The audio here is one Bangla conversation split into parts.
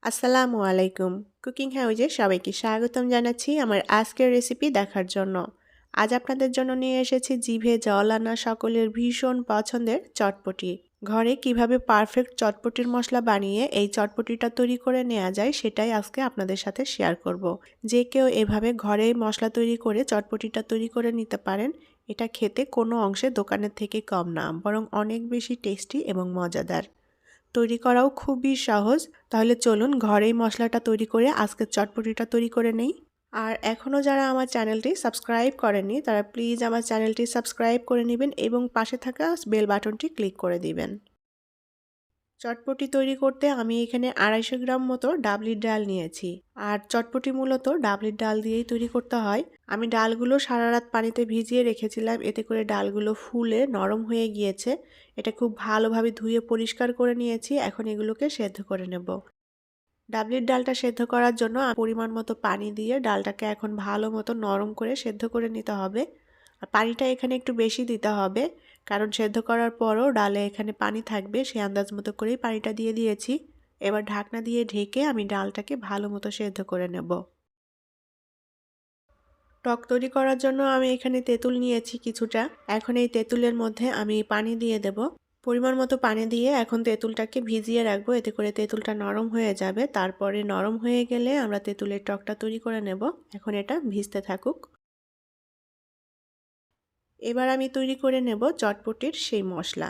আসসালামু আলাইকুম। কুকিং হাউজে সবাইকে স্বাগতম জানাচ্ছি আমার আজকের রেসিপি দেখার জন্য। আজ আপনাদের জন্য নিয়ে এসেছি জিভে জল আনা সকলের ভীষণ পছন্দের চটপটি। ঘরে কিভাবে পারফেক্ট চটপটির মশলা বানিয়ে এই চটপটিটা তৈরি করে নেওয়া যায় সেটাই আজকে আপনাদের সাথে শেয়ার করব। যে কেউ এভাবে ঘরে মশলা তৈরি করে চটপটিটা তৈরি করে নিতে পারেন। এটা খেতে কোনো অংশে দোকানের থেকে কম না, বরং অনেক বেশি টেস্টি এবং মজাদার। তৈরি করাও খুবই সহজ। তাহলে চলুন ঘরেই মশলাটা তৈরি করে আজকের চটপটিটা তৈরি করে নেই। আর এখনও যারা আমার চ্যানেলটি সাবস্ক্রাইব করেননি তারা প্লিজ আমার চ্যানেলটি সাবস্ক্রাইব করে নেবেন এবং পাশে থাকা বেল বাটনটি ক্লিক করে দিবেন। চটপটি তৈরি করতে আমি এখানে 250 গ্রাম মতো ডাবলির ডাল নিয়েছি। আর চটপটি মূলত ডাবলির ডাল দিয়েই তৈরি করতে হয়। আমি ডালগুলো সারা রাত পানিতে ভিজিয়ে রেখেছিলাম, এতে করে ডালগুলো ফুলে নরম হয়ে গিয়েছে। এটা খুব ভালোভাবে ধুয়ে পরিষ্কার করে নিয়েছি। এখন এগুলোকে সেদ্ধ করে নেব। ডাবলির ডালটা সেদ্ধ করার জন্য পরিমাণ মতো পানি দিয়ে ডালটাকে এখন ভালো মতো নরম করে সেদ্ধ করে নিতে হবে। আর পানিটা এখানে একটু বেশি দিতে হবে, কারণ সেদ্ধ করার পরও ডালে এখানে পানি থাকবে, সেই আন্দাজ মতো করেই পানিটা দিয়ে দিয়েছি। এবার ঢাকনা দিয়ে ঢেকে আমি ডালটাকে ভালো মতো সেদ্ধ করে নেব। টক তৈরি করার জন্য আমি এখানে তেঁতুল নিয়েছি কিছুটা। এখন এই তেঁতুলের মধ্যে আমি পানি দিয়ে দেব। পরিমাণ মতো পানি দিয়ে এখন তেঁতুলটাকে ভিজিয়ে রাখবো, এতে করে তেঁতুলটা নরম হয়ে যাবে। তারপরে নরম হয়ে গেলে আমরা তেঁতুলের টকটা তৈরি করে নেব। এখন এটা ভিজতে থাকুক। এবার আমি তৈরি করে নেব চটপটির সেই মশলা।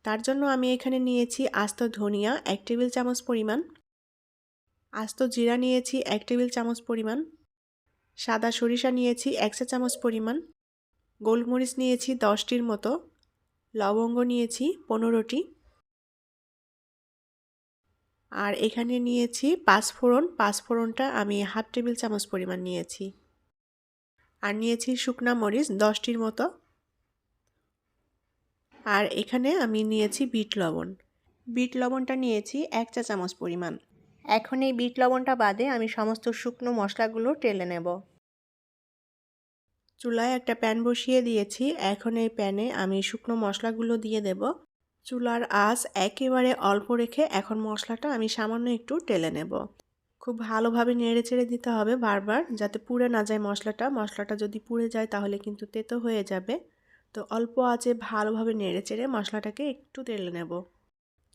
তার জন্য আমি এখানে নিয়েছি আস্ত ধনিয়া 1 টেবিল চামচ পরিমাণ, আস্ত জিরা নিয়েছি 1 টেবিল চামচ পরিমাণ, সাদা সরিষা নিয়েছি 1 চা চামচ পরিমাণ, গোলমরিচ নিয়েছি 10টির মতো, লবঙ্গ নিয়েছি 15টি, আর এখানে নিয়েছি পাঁচফোড়ন। পাঁচফোড়নটা আমি হাফ টেবিল চামচ পরিমাণ নিয়েছি। আর নিয়েছি শুকনা মরিচ 10টির মতো। আর এখানে আমি নিয়েছি বিট লবণ। বিট লবণটা নিয়েছি 1 চা চামচ পরিমাণ। এখন এই বিট লবণটা বাদে আমি সমস্ত শুকনো মশলাগুলো টেলে নেব। চুলায় একটা প্যান বসিয়ে দিয়েছি। এখন এই প্যানে আমি শুকনো মশলাগুলো দিয়ে দেব। চুলার আঁচ একেবারে অল্প রেখে এখন মশলাটা আমি সামান্য একটু টেলে নেব। খুব ভালোভাবে নেড়ে চেড়ে দিতে হবে বারবার, যাতে পুড়ে না যায় মশলাটা। মশলাটা যদি পুড়ে যায় তাহলে কিন্তু তেতো হয়ে যাবে। তো অল্প আঁচে ভালোভাবে নেড়ে চেড়ে মশলাটাকে একটু টেলে নেব।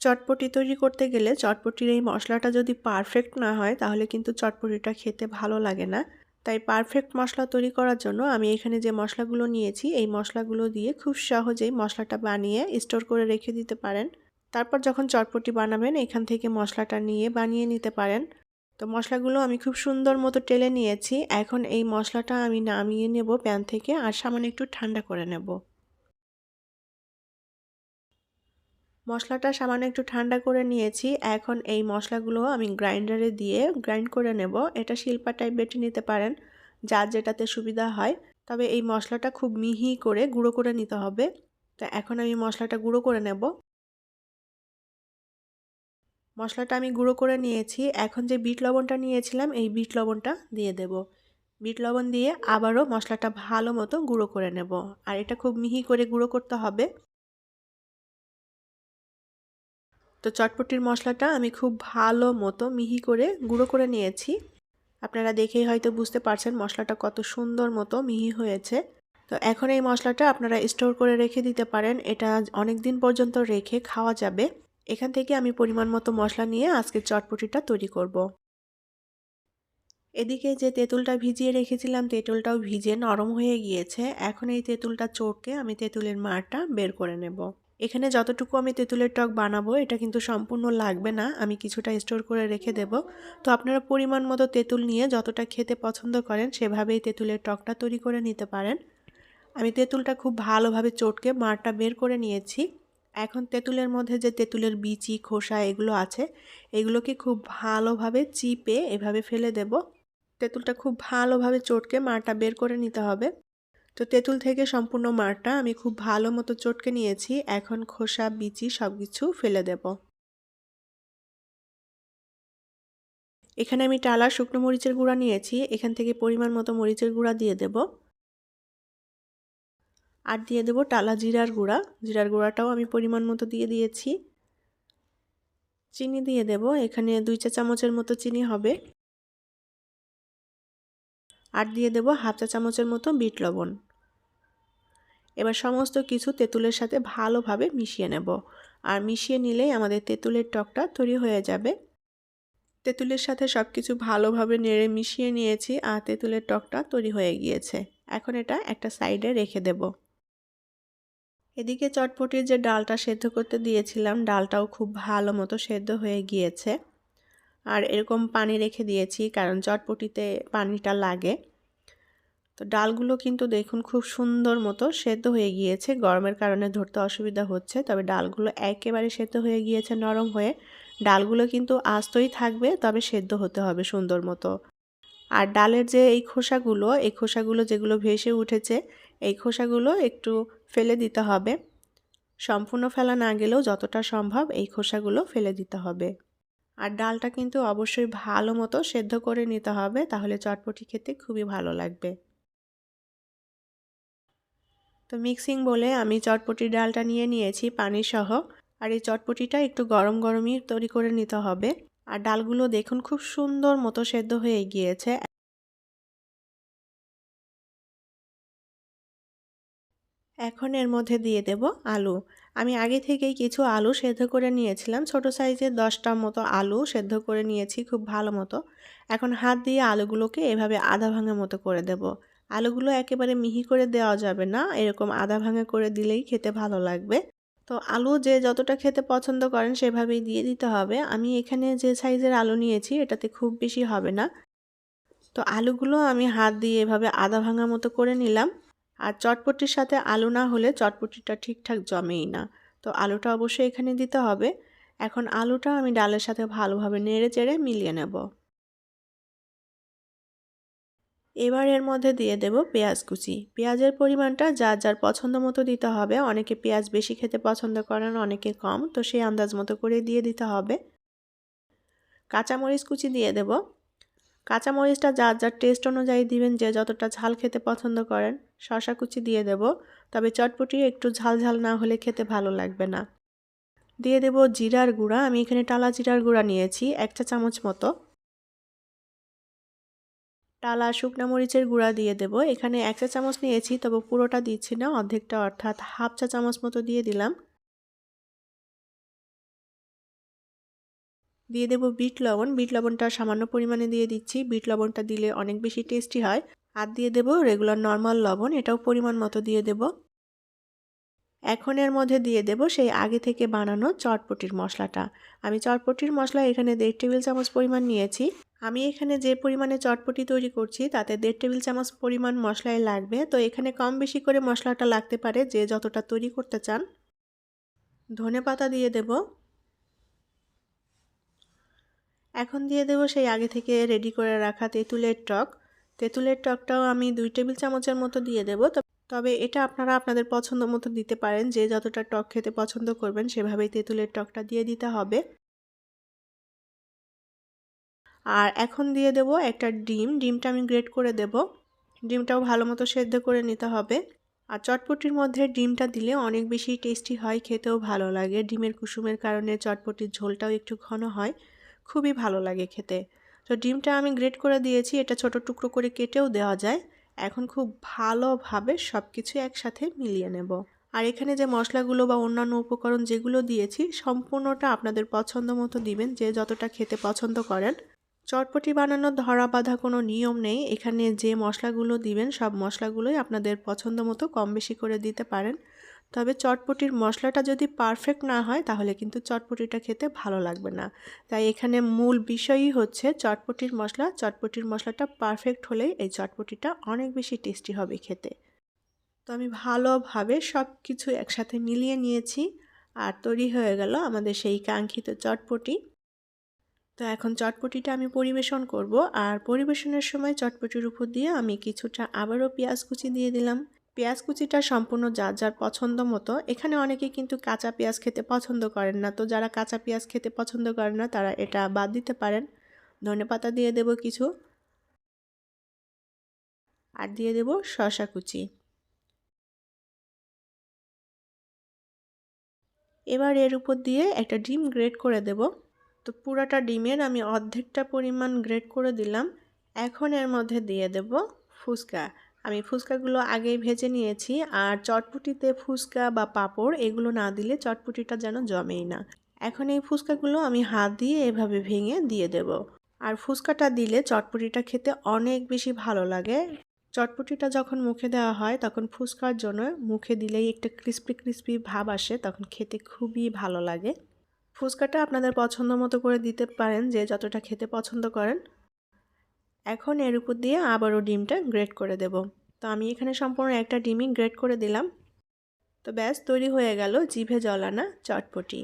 চটপটি তৈরি করতে গেলে চটপটির এই মশলাটা যদি পারফেক্ট না হয় তাহলে কিন্তু চটপটিটা খেতে ভালো লাগে না। তাই পারফেক্ট মশলা তৈরি করার জন্য আমি এখানে যে মশলাগুলো নিয়েছি এই মশলাগুলো দিয়ে খুব সহজেই মশলাটা বানিয়ে স্টোর করে রেখে দিতে পারেন। তারপর যখন চটপটি বানাবেন এখান থেকে মশলাটা নিয়ে বানিয়ে নিতে পারেন। তো মশলাগুলো আমি খুব সুন্দর মতো টেলে নিয়েছি। এখন এই মশলাটা আমি নামিয়ে নেব প্যান থেকে, আর সামান্য একটু ঠান্ডা করে নেব। মশলাটা সামান্য একটু ঠান্ডা করে নিয়েছি। এখন এই মশলাগুলো আমি গ্রাইন্ডারে দিয়ে গ্রাইন্ড করে নেব। এটা শিলপাটায় বেটে নিতে পারেন, যার যেটাতে সুবিধা হয়। তবে এই মশলাটা খুব মিহি করে গুঁড়ো করে নিতে হবে। তো এখন আমি মশলাটা গুঁড়ো করে নেব। মশলাটা আমি গুঁড়ো করে নিয়েছি। এখন যে বিট লবণটা নিয়েছিলাম এই বিট লবণটা দিয়ে দেব। বিট লবণ দিয়ে আবারও মশলাটা ভালো মতো গুঁড়ো করে নেব। আর এটা খুব মিহি করে গুঁড়ো করতে হবে। তো চটপটির মশলাটা আমি খুব ভালো মতো মিহি করে গুঁড়ো করে নিয়েছি। আপনারা দেখেই হয়তো বুঝতে পারছেন মশলাটা কত সুন্দর মতো মিহি হয়েছে। তো এখন এই মশলাটা আপনারা স্টোর করে রেখে দিতে পারেন। এটা অনেক দিন পর্যন্ত রেখে খাওয়া যাবে। এখান থেকে আমি পরিমাণ মতো মশলা নিয়ে আজকে চটপটিটা তৈরি করব। এদিকে যে তেঁতুলটা ভিজিয়ে রেখেছিলাম তেঁতুলটাও ভিজে নরম হয়ে গিয়েছে। এখন এই তেঁতুলটা চটকে আমি তেঁতুলের মারটা বের করে নেব। এখানে যতটুকু আমি তেঁতুলের টক বানাবো এটা কিন্তু সম্পূর্ণ লাগবে না, আমি কিছুটা স্টোর করে রেখে দেব। তো আপনারা পরিমাণ মতো তেঁতুল নিয়ে যতটা খেতে পছন্দ করেন সেভাবেই তেঁতুলের টকটা তৈরি করে নিতে পারেন। আমি তেঁতুলটা খুব ভালোভাবে চটকে মারটা বের করে নিয়েছি। এখন তেঁতুলের মধ্যে যে তেঁতুলের বিচি খোসা এগুলো আছে এগুলোকে খুব ভালোভাবে চিপে এভাবে ফেলে দেব। তেঁতুলটা খুব ভালোভাবে চটকে মারটা বের করে নিতে হবে। তো তেঁতুল থেকে সম্পূর্ণ মারটা আমি খুব ভালো মতো চটকে নিয়েছি। এখন খোসা বিচি সব কিছু ফেলে দেব। এখানে আমি টালা শুকনো মরিচের গুঁড়া নিয়েছি, এখান থেকে পরিমাণ মতো মরিচের গুঁড়া দিয়ে দেব। আর দিয়ে দেব টালা জিরার গুঁড়া। জিরার গুঁড়াটাও আমি পরিমাণ মতো দিয়ে দিয়েছি। চিনি দিয়ে দেব, এখানে 2 চা চামচের মতো চিনি হবে। আর দিয়ে দেব হাফ চা চামচের মতো বিট লবণ। এবার সমস্ত কিছু তেঁতুলের সাথে ভালোভাবে মিশিয়ে নেব। আর মিশিয়ে নিলেই আমাদের তেঁতুলের টকটা তৈরি হয়ে যাবে। তেঁতুলের সাথে সবকিছু ভালোভাবে নেড়ে মিশিয়ে নিয়েছি আর তেঁতুলের টকটা তৈরি হয়ে গিয়েছে। এখন এটা একটা সাইডে রেখে দেব। এদিকে চটপটির যে ডালটা সেদ্ধ করতে দিয়েছিলাম, ডালটাও খুব ভালো মতো সেদ্ধ হয়ে গিয়েছে। আর এরকম পানি রেখে দিয়েছি কারণ চটপটিতে পানিটা লাগে। তো ডালগুলো কিন্তু দেখুন খুব সুন্দর মতো সেদ্ধ হয়ে গিয়েছে। গরমের কারণে ধরতে অসুবিধা হচ্ছে, তবে ডালগুলো একেবারে সেদ্ধ হয়ে গিয়েছে নরম হয়ে। ডালগুলো কিন্তু আস্তই থাকবে, তবে সেদ্ধ হতে হবে সুন্দর মতো। আর ডালের যে এই খোসাগুলো যেগুলো ভেসে উঠেছে, এই খোসাগুলো একটু ফেলে দিতে হবে। সম্পূর্ণ ফেলা না গেলেও যতটা সম্ভব এই খোসাগুলো ফেলে দিতে হবে। আর ডালটা কিন্তু অবশ্যই ভালো মতো সেদ্ধ করে নিতে হবে, তাহলে চটপটি খেতে খুবই ভালো লাগবে। তো মিক্সিং বলে আমি চটপটির ডালটা নিয়ে নিয়েছি পানি সহ। আর এই চটপটিটা একটু গরম গরমই তৈরি করে নিতে হবে। আর ডালগুলো দেখুন খুব সুন্দর মতো সেদ্ধ হয়ে গিয়েছে। এখন এর মধ্যে দিয়ে দেব আলু। আমি আগে থেকেই কিছু আলু সেদ্ধ করে নিয়েছিলাম, ছোট সাইজের 10টার মতো আলু সেদ্ধ করে নিয়েছি খুব ভালো মতো। এখন হাত দিয়ে আলুগুলোকে এভাবে আধা ভাঙা মতো করে দেব। আলুগুলো একেবারে মিহি করে দেওয়া যাবে না, এরকম আধা ভাঙা করে দিলেই খেতে ভালো লাগবে। তো আলু যে যতটা খেতে পছন্দ করেন সেভাবেই দিয়ে দিতে হবে। আমি এখানে যে সাইজের আলু নিয়েছি এটাতে খুব বেশি হবে না। তো আলুগুলো আমি হাত দিয়ে এভাবে আধা ভাঙা মতো করে নিলাম। আর চটপটির সাথে আলু না হলে চটপটিটা ঠিকঠাক জমেই না। তো আলুটা অবশ্যই এখানে দিতে হবে। এখন আলুটা আমি ডালের সাথে ভালোভাবে নেড়ে চেড়ে মিলিয়ে নেব। এবার এর মধ্যে দিয়ে দেব পেঁয়াজ কুচি। পেঁয়াজের পরিমাণটা যার যার পছন্দ মতো দিতে হবে। অনেকে পেঁয়াজ বেশি খেতে পছন্দ করেন, অনেকে কম, তো সেই আন্দাজ মতো করে দিয়ে দিতে হবে। কাঁচামরিচ কুচি দিয়ে দেব। কাঁচামরিচটা যার যার টেস্ট অনুযায়ী দিবেন, যে যতটা ঝাল খেতে পছন্দ করেন। শসা কুচি দিয়ে দেব, তবে চটপটি একটু ঝাল ঝাল না হলে খেতে ভালো লাগবে না। দিয়ে দেব জিরার গুঁড়া। আমি এখানে টালা জিরার গুঁড়া নিয়েছি 1 চা চামচ মতো। টালা শুকনা মরিচের গুঁড়া দিয়ে দেব। এখানে 1 চা চামচ নিয়েছি, তবে পুরোটা দিচ্ছি না, অর্ধেকটা অর্থাৎ হাফ চা চামচ মতো দিয়ে দিলাম। দিয়ে দেব বিট লবণ। বিট লবণটা সামান্য পরিমাণে দিয়ে দিচ্ছি, বিট লবণটা দিলে অনেক বেশি টেস্টি হয়। আর দিয়ে দেব রেগুলার নর্মাল লবণ, এটাও পরিমাণ মতো দিয়ে দেব। এখন এর মধ্যে দিয়ে দেব সেই আগে থেকে বানানো চটপটির মশলাটা। আমি চটপটির মশলা এখানে 1.5 টেবিল চামচ পরিমাণ নিয়েছি। আমি এখানে যে পরিমাণে চটপটি তৈরি করছি তাতে 1.5 টেবিল চামচ পরিমাণ মশলাই লাগবে। তো এখানে কম বেশি করে মশলাটা লাগতে পারে যে যতটা তৈরি করতে চান। ধনেপাতা দিয়ে দেব। এখন দিয়ে দেব সেই আগে থেকে রেডি করে রাখা তেঁতুলের টক। তেঁতুলের টকটাও আমি 2 টেবিল চামচের মতো দিয়ে দেব। তবে এটা আপনারা আপনাদের পছন্দ মতো দিতে পারেন, যে যতটা টক খেতে পছন্দ করবেন সেভাবেই তেঁতুলের টকটা দিয়ে দিতে হবে। আর এখন দিয়ে দেব একটা ডিম। ডিমটা আমি গ্রেট করে দেব। ডিমটাও ভালো মতো সেদ্ধ করে নিতে হবে। আর চটপটির মধ্যে ডিমটা দিলে অনেক বেশি টেস্টি হয়, খেতেও ভালো লাগে। ডিমের কুসুমের কারণে চটপটির ঝোলটাও একটু ঘন হয়, খুবই ভালো লাগে খেতে। তো ডিমটা আমি গ্রেট করে দিয়েছি, এটা ছোট টুকরো করে কেটেও দেওয়া যায়। এখন খুব ভালোভাবে সব কিছু একসাথে মিলিয়ে নেব। আর এখানে যে মশলাগুলো বা অন্যান্য উপকরণ যেগুলো দিয়েছি সম্পূর্ণটা আপনাদের পছন্দ মতো দিবেন, যে যতটা খেতে পছন্দ করেন। চটপটি বানানোর ধরা বাঁধা কোনো নিয়ম নেই, এখানে যে মশলাগুলো দিবেন সব মশলাগুলোই আপনাদের পছন্দ মতো কম বেশি করে দিতে পারেন। তবে চটপটির মশলাটা যদি পারফেক্ট না হয় তাহলে কিন্তু চটপটিটা খেতে ভালো লাগবে না। তাই এখানে মূল বিষয়ই হচ্ছে চটপটির মশলা। চটপটির মশলাটা পারফেক্ট হলেই এই চটপটিটা অনেক বেশি টেস্টি হবে খেতে। তো আমি ভালোভাবে সব কিছু একসাথে মিলিয়ে নিয়েছি আর তৈরি হয়ে গেল আমাদের সেই কাঙ্ক্ষিত চটপটি। তো এখন চটপটিটা আমি পরিবেশন করব। আর পরিবেশনের সময় চটপটির উপর দিয়ে আমি কিছুটা আবারও পেঁয়াজ কুচি দিয়ে দিলাম। পেঁয়াজ কুচিটা সম্পূর্ণ যার যার পছন্দ মতো। এখানে অনেকে কিন্তু কাঁচা পেঁয়াজ খেতে পছন্দ করেন না, তো যারা কাঁচা পেঁয়াজ খেতে পছন্দ করেন না তারা এটা বাদ দিতে পারেন। ধনেপাতা দিয়ে দেব কিছু, আর দিয়ে দেব শসা কুচি। এবার এর উপর দিয়ে একটা ডিম গ্রেট করে দেব। তো পুরাটা ডিমের আমি অর্ধেকটা পরিমাণ গ্রেট করে দিলাম। এখন এর মধ্যে দিয়ে দেব ফুচকা। আমি ফুচকাগুলো আগেই ভেজে নিয়েছি, আর চটপুটিতে ফুচকা বা পাঁপড় এগুলো না দিলে চটপুটিটা যেন জমেই না। এখন এই ফুচকাগুলো আমি হাত দিয়ে এভাবে ভেঙে দিয়ে দেব। আর ফুচকাটা দিলে চটপুটিটা খেতে অনেক বেশি ভালো লাগে। চটপুটিটা যখন মুখে দেওয়া হয় তখন ফুচকার জন্য মুখে দিলেই একটা ক্রিস্পি ক্রিস্পি ভাব আসে, তখন খেতে খুবই ভালো লাগে। ফুচকাটা আপনাদের পছন্দ মতো করে দিতে পারেন, যে যতটা খেতে পছন্দ করেন। এখন এর উপর দিয়ে আবারও ডিমটা গ্রেট করে দেব। তো আমি এখানে সম্পূর্ণ একটা ডিমই গ্রেট করে দিলাম। তো ব্যাস তৈরি হয়ে গেল জিভে জল আনা চটপটি।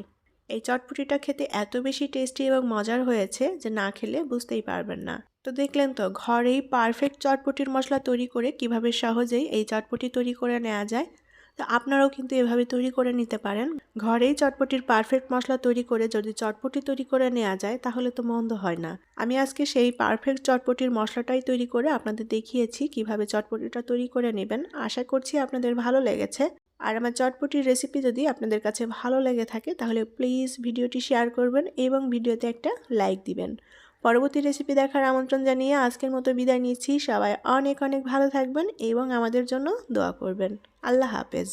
এই চটপটিটা খেতে এত বেশি টেস্টি এবং মজার হয়েছে যে না খেলে বুঝতেই পারবেন না। তো দেখলেন তো ঘরেই পারফেক্ট চটপটির মশলা তৈরি করে কিভাবে সহজেই এই চটপটি তৈরি করে নেওয়া যায়। তো আপনারাও কিন্তু এভাবে তৈরি করে নিতে পারেন। ঘরেই চটপটির পারফেক্ট মশলা তৈরি করে যদি চটপটি তৈরি করে নেওয়া যায় তাহলে তো মন্দ হয় না। আমি আজকে সেই পারফেক্ট চটপটির মশলাটাই তৈরি করে আপনাদের দেখিয়েছি কিভাবে চটপটিটা তৈরি করে নেবেন। আশা করছি আপনাদের ভালো লেগেছে। আর আমার চটপটির রেসিপি যদি আপনাদের কাছে ভালো লেগে থাকে তাহলে প্লিজ ভিডিওটি শেয়ার করবেন এবং ভিডিওতে একটা লাইক দিবেন। পরবর্তী রেসিপি দেখার আমন্ত্রণ জানিয়ে আজকের মতো বিদায় নিচ্ছি। সবাই অনেক অনেক ভালো থাকবেন এবং আমাদের জন্য দোয়া করবেন। আল্লাহ হাফেজ।